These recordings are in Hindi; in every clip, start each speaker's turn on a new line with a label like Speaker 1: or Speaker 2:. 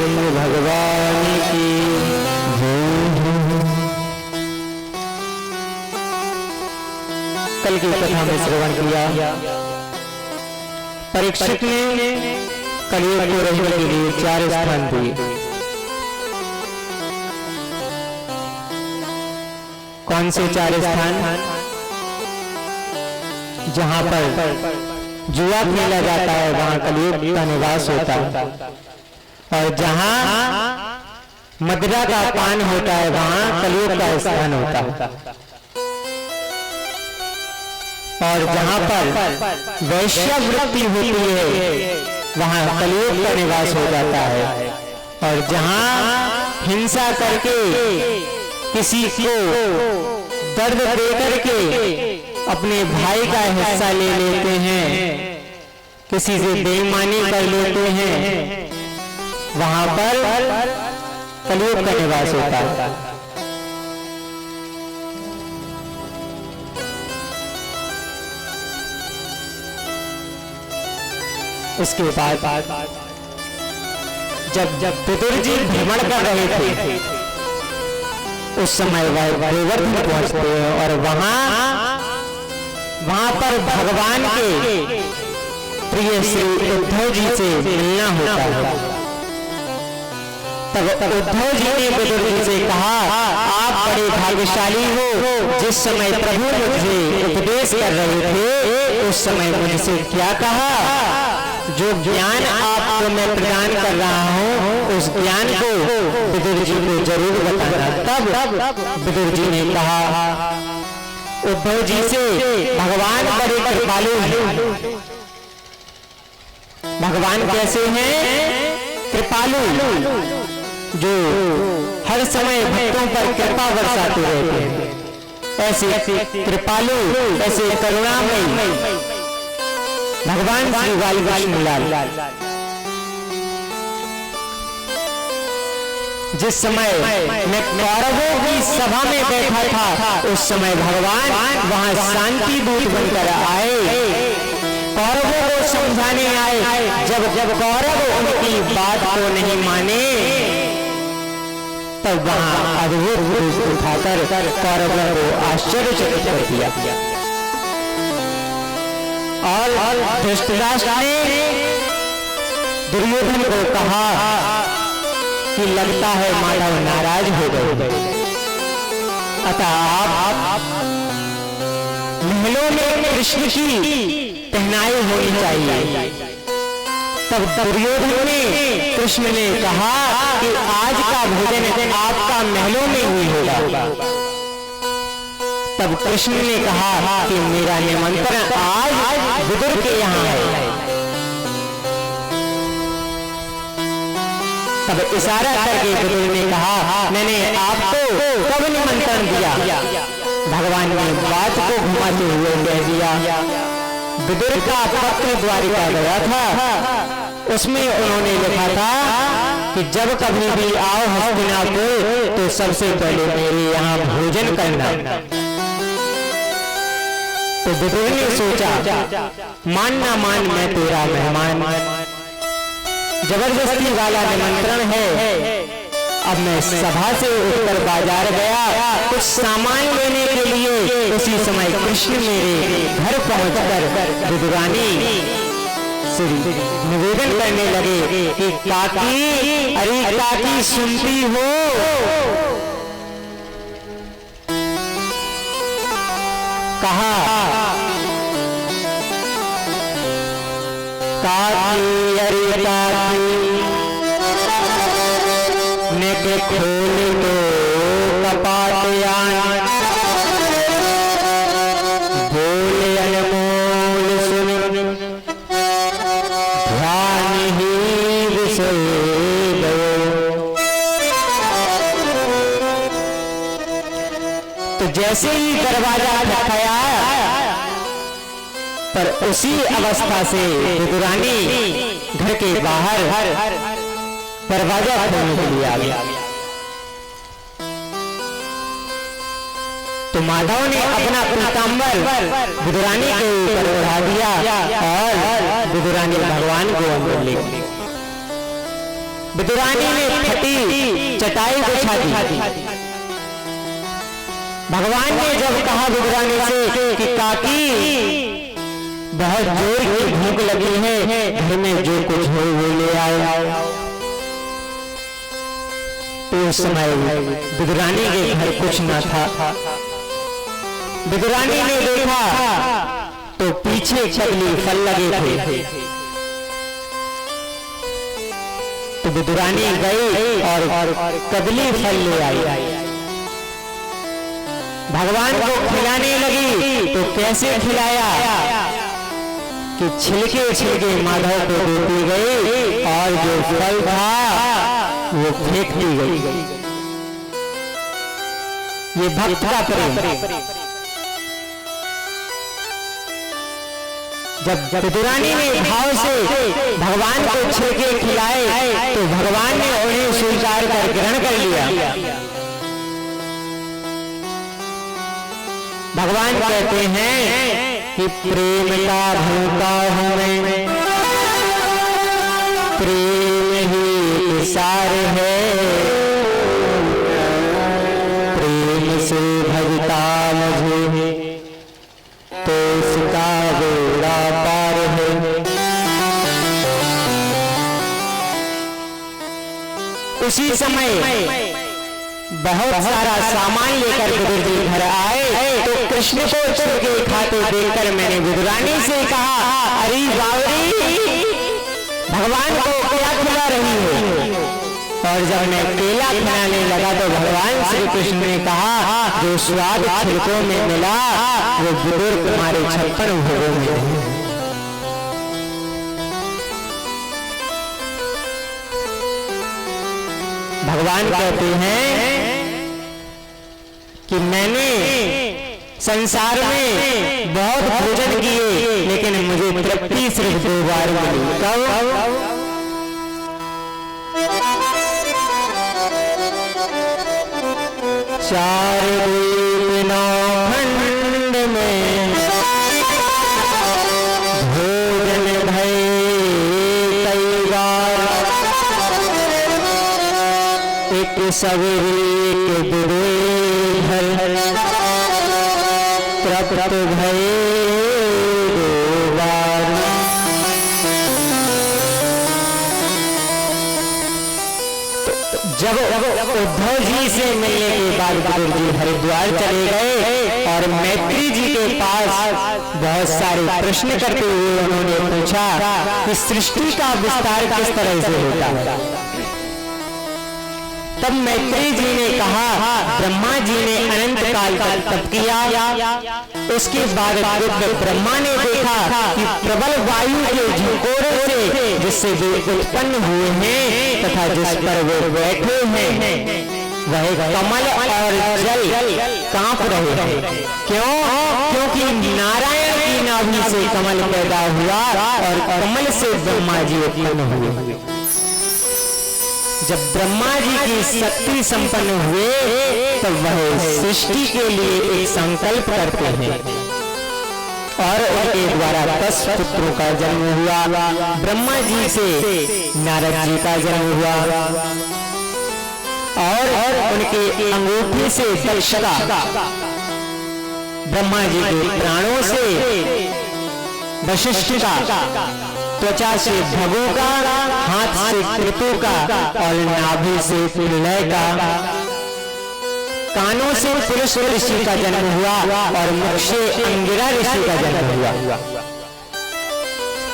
Speaker 1: कंद भगवान की कल की कथा में श्रवण किया। परीक्षित ने कलयुग को रहने के लिए 4 स्थान दिए। कौन से 4 स्थान? जहां पर जुआ खेला जाता है वहां कलयुग का निवास होता है, और जहां मदिरा का पान होता है वहां कलयुग का स्थान होता है, और जहां पर वैश्यावृत्ति होती है वहां कलयुग का निवास हो जाता है, और जहां हिंसा करके किसी को दर्द दे करके अपने भाई का हिस्सा ले लेते हैं, किसी से बेईमानी कर लेते हैं, वहां पर कलयुग का निवास होता है। इसके बाद जब विदुर जी भ्रमण कर रहे थे उस समय वह गोवर्धन पहुंचते हैं, और वहां पर भगवान के प्रिय श्री उद्धव जी से मिलना होता है। तब उद्धव जी ने विदुर जी से कहा, आप बड़े भाग्यशाली हो, जिस समय प्रभु मुझे उपदेश कर रहे थे उस समय मुझसे क्या कहा? जो ज्ञान आपको मैं प्रदान कर रहा हूँ उस ज्ञान को विदुर जी को जरूर बताना। तब विदुर जी ने कहा उद्धव जी से, भगवान बड़े कृपालु हैं। भगवान कैसे हैं? कृपालु, जो हर समय भक्तों पर कृपा बरसाते रहते हैं। ऐसे कृपालु, ऐसे करुणामयी भगवान श्री बालकृष्णलाल। जिस समय मैं कौरवों की सभा में बैठा था उस समय भगवान वहां शांति दूत बनकर आए, कौरवों को समझाने आए। जब कौरव उनकी बात को नहीं माने तब वहां अद्भुत रूप उठाकर कौरवों को आश्चर्यचकित कर दिया। और धृतराष्ट्र ने दुर्योधन को कहा कि लगता है माधव नाराज हो गए, अतः आप महलों में कृष्ण की पहनाई होनी चाहिए। तब दुर्योधन ने कृष्ण ने कहा कि आज का भोजन आपका महलों में ही होगा। तब कृष्ण ने कहा कि मेरा निमंत्रण आज विदुर के यहाँ है। तब इशारा करके विदुर ने कहा, मैंने आपको कब निमंत्रण दिया? भगवान ने बात को घुमाते हुए कह दिया, विदुर का पत्र द्वारिका गया था, उसमें उन्होंने लिखा था कि जब कभी भी आओ हस्तिनापुर तो सबसे पहले मेरे यहाँ भोजन करना। तो विदुर ने सोचा, मान ना मान मैं तेरा मेहमान, जबरदस्ती वाला निमंत्रण है। अब मैं सभा से उठकर बाजार गया कुछ सामान लेने के लिए। उसी समय कृष्ण मेरे घर पहुंचकर विदुरानी से निवेदन करने लगे कि काकी, अरे काकी सुनती हो? कहा, काकी अरे काकी नेक खोल दो कपाट आन, बोले अनमोल सुन ध्यान ही विषय गयो। तो जैसे ही दरवाजा खटखटाया पर उसी अवस्था से विदुरानी घर के बाहर दरवाजा खोलने के लिए आ गया। तो माधव ने अपना पीतांबर विदुरानी के ऊपर ओढ़ा दिया और विदुरानी भगवान को अंदर ले गई। विदुरानी ने फटी चटाई बिछा दी। भगवान ने जब कहा विदुरानी से कि काकी बहुत जोर की भूख लगी है, घर में जो कुछ हो वो ले आओ। तो उस समय विदुरानी के घर कुछ न था। विदुरानी ने देखा तो पीछे कदली फल लगे थे। तो विदुरानी गई और कदली फल ले आई। भगवान को खिलाने लगी तो कैसे खिलाया कि छिलके छिलके माधव को देती गई और जो फल था वो फेंक दी गई। ये भक्त का प्रेम। जब विदुरानी ने भाव से भगवान को छिलके खिलाए तो भगवान ने उन्हें स्वीकार कर ग्रहण कर लिया। भगवान कहते हैं कि प्रेम का भूखा हूं मैं, प्रेम ही सार है, प्रेम से भजता मुझे तो उसका बेड़ा पार है। उसी समय बहुत सारा सामान लेकर विदुर जी घर आए तो कृष्ण को छिलके खाते देखकर मैंने विदुरानी से कहा, अरे बावरी भगवान को क्या खिला रही है? और जब मैं केला खिलाने लगा तो भगवान श्री कृष्ण ने कहा, जो स्वाद छिलकों में मिला वो विदुर तुम्हारे 56 भोगों में है। भगवान कहते हैं कि मैंने संसार में बहुत भोजन किए लेकिन मुझे तृप्ति सिर्फ 2 बार मिली। कब? चार दिन खंड में भोजन भय कई बार, एक सवेरे के बुरे भर तृप्त भय 2 बार। जब उद्धव जी से मिलने के बाद विदुर जी हरिद्वार चले गए और मैत्री जी के पास बहुत सारे प्रश्न करते हुए उन्होंने पूछा कि सृष्टि का विस्तार किस तरह से होता है। तब मैत्री जी ने कहा, ब्रह्मा जी ने अनंत काल तक तप किया, उसके बाद ब्रह्मा ने देखा कि प्रबल वायु के झोंकोरे से जिससे वे उत्पन्न हुए हैं तथा जिस पर वे बैठे हैं वह कमल और जल कांप रहे हैं। क्यों? क्योंकि नारायण की नाभि से कमल पैदा हुआ और कमल से ब्रह्मा जी उत्पन्न हुए। जब ब्रह्मा जी की शक्ति संपन्न हुए तब वह सृष्टि के लिए एक संकल्प करते हैं और उनके द्वारा 10 पुत्रों का जन्म हुआ। ब्रह्मा जी से नारद जी का जन्म हुआ और उनके अंगूठे से दक्ष का, ब्रह्मा जी के प्राणों से वशिष्ठ का, त्वचा से भगु का, हाथ से कृतु का और नाभि से प्रलय का, कानों से पुरुष ऋषि का जन्म हुआ और मुख से अंगिरा ऋषि का जन्म हुआ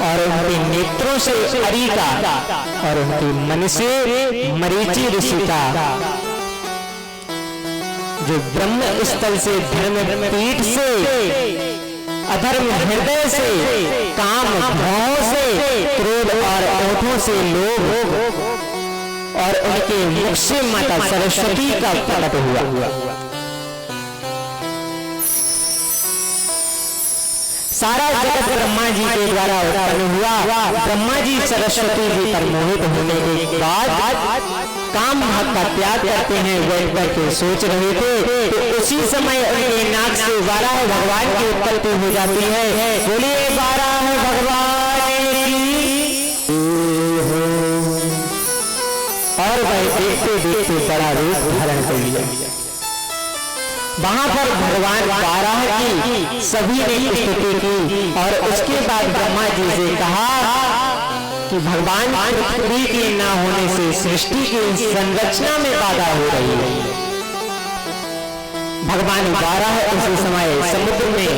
Speaker 1: और उनके नेत्रों से अरि का और उनके मन से मरीचि ऋषि का, जो ब्रह्म स्थल से धर्म पीठ से, अधर्म हृदय से, काम भाव से, क्रोध और ओठों से लोभ और उनके मुख से माता सरस्वती का प्रकट हुआ। सारा जगत ब्रह्मा जी के द्वारा उत्पन्न हुआ। ब्रह्मा जी सरस्वती जी पर मोहित होने के बाद काम भाग का त्याग करते हैं, बैठ करके सोच रहे थे तो उसी समय उनके नाक से 12 भगवान की उत्पत्ति हो जाती है। बोलिए 12 भगवान की। रूप धारण कर लिया। वहां पर भगवान बारह की सभी ने स्तुति की और उसके बाद ब्रह्मा जी से कहा कि भगवान पृथ्वी के न होने से सृष्टि की संरचना में बाधा हो रही है। भगवान बारह उसी समय समुद्र में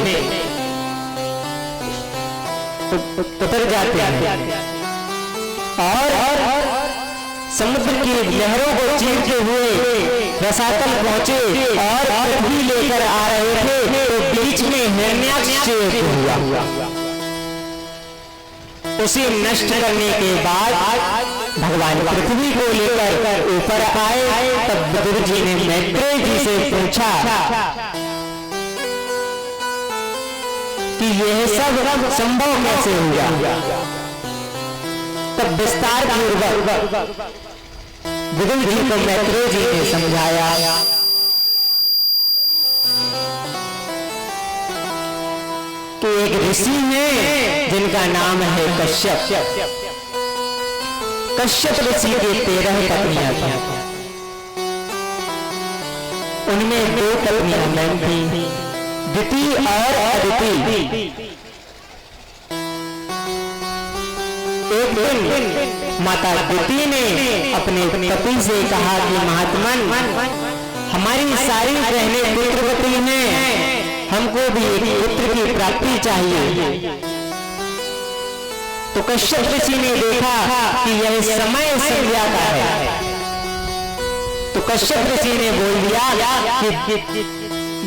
Speaker 1: उतर जाते हैं और समुद्र की लहरों को चीरते हुए रसातल पहुंचे और पृथ्वी लेकर आ रहे थे तो बीच में हिरण्याक्ष हुआ। उसे नष्ट करने के बाद भगवान पृथ्वी को लेकर ऊपर आए। तब बुद्ध जी ने मैत्रेय जी से पूछा कि यह सब संभव कैसे हुआ। तब विस्तार पूर्वक बुद्ध जी को मैत्रेय जी ने समझाया कि एक ऋषि है जिनका नाम है कश्यप। कश्यप ऋषि के 13 पत्नियां थी। उनमें 2 पत्नियां मैन थी, दिति और अदिति। एक दिन माता दिति ने अपने पति से कहा कि महात्मन, हमारी सारी बहनें पुत्रवती हैं, हमको भी एक पुत्र की प्राप्ति चाहिए। तो कश्यप ऋषि ने देखा कि यह समय संध्या का है। तो कश्यप ऋषि ने बोल दिया कि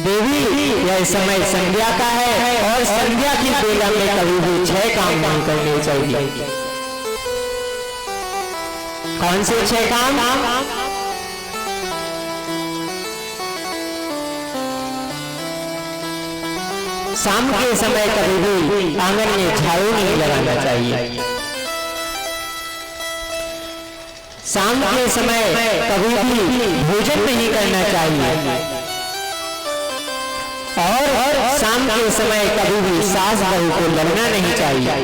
Speaker 1: देवी, यह समय संध्या का है और संध्या की बेला में कभी भी 6 काम नहीं करने चाहिए। कौन से 6 काम? शाम के समय कभी भी आंगन में झाड़ू नहीं लगाना चाहिए। शाम के समय कभी भी भोजन नहीं करना चाहिए और शाम के समय कभी भी सास बहू को लड़ना नहीं चाहिए।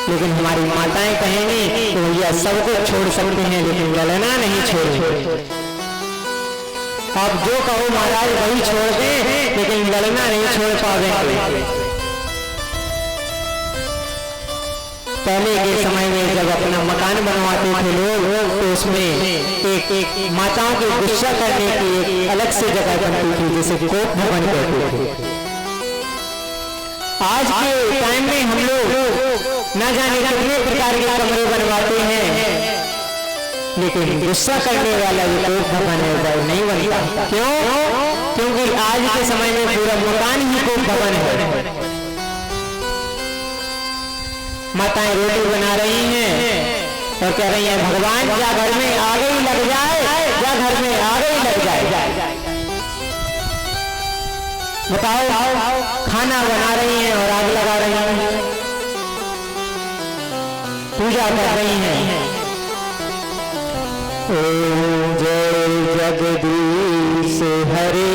Speaker 1: लेकिन हमारी माताएं कहेंगी तो भैया सब कुछ छोड़ सकते हैं लेकिन लड़ना नहीं छोड़ेंगे। आप जो कहो महाराज वही छोड़ दें लेकिन लड़ना नहीं छोड़ पाएंगे। पहले के समय में जब अपना मकान बनवाते थे लोग तो उसमें एक माताओं के गुस्सा करने की एक अलग से जगह बनती थी जिसे कोप भवन कहते थे। आज के टाइम में हम लोग न जाने कितने प्रकार के कमरे बनवाते हैं लेकिन गुस्सा करने वाला जो कोप भवन है वो नहीं बनता। क्यों? क्योंकि आज के समय में पूरा मकान ही कोप भवन है। माताएं रोटी बना रही हैं और कह रही हैं भगवान या घर में आग ही लग जाए या घर में आग ही लग जाए। बताओ, खाना बना रही हैं और आग लगा रही हैं, पूजा कर रही हैं। ओम जय जगदीश हरे,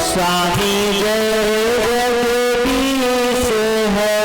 Speaker 1: स्वामी जय जगदीश हरे,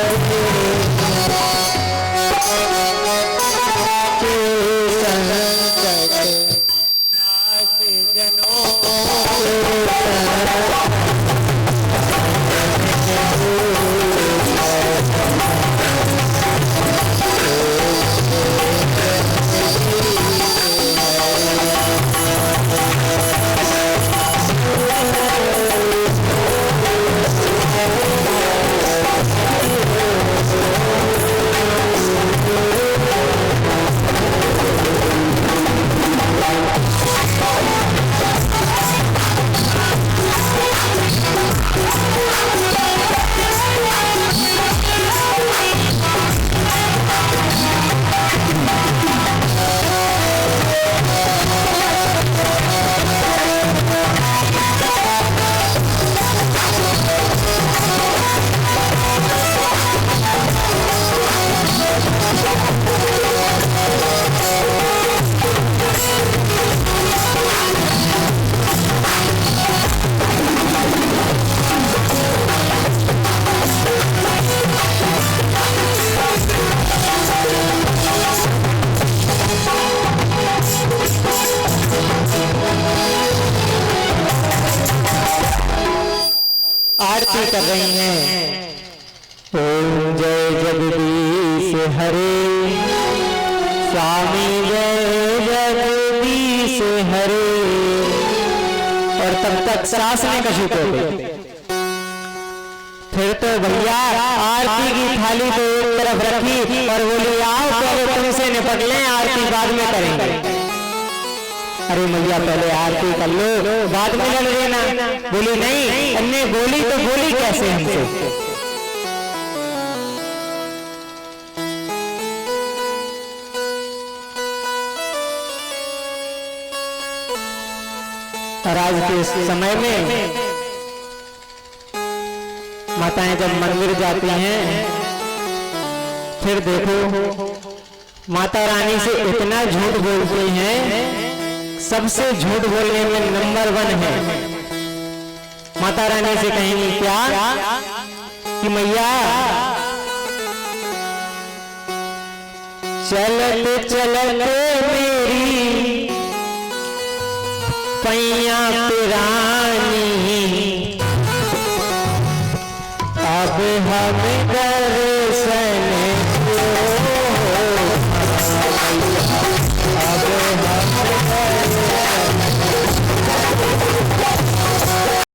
Speaker 1: आरती कर रही हैं। ओम जय जगदीश हरे, स्वामी जय जगदीश हरे। और तब तक सास ने कछु को फिर तो भैया आरती की थाली तो एक तरफ रखी और बोली आओ पहले तुमसे निपट लें, आरती बाद में करेंगे। अरे मैया पहले आरती कर लो बाद में लड़ लेना। बोली नहीं, अन्य बोली तो बोली कैसे हमसे। और आज के समय में माताएं जब मंदिर जाती हैं, फिर देखो माता रानी से इतना झूठ बोलती हैं, सबसे झूठ बोलने में नंबर 1 है। माता रानी से कहेंगी क्या कि मैया चलते चलते मेरी पैया पिरानी, अब हम डर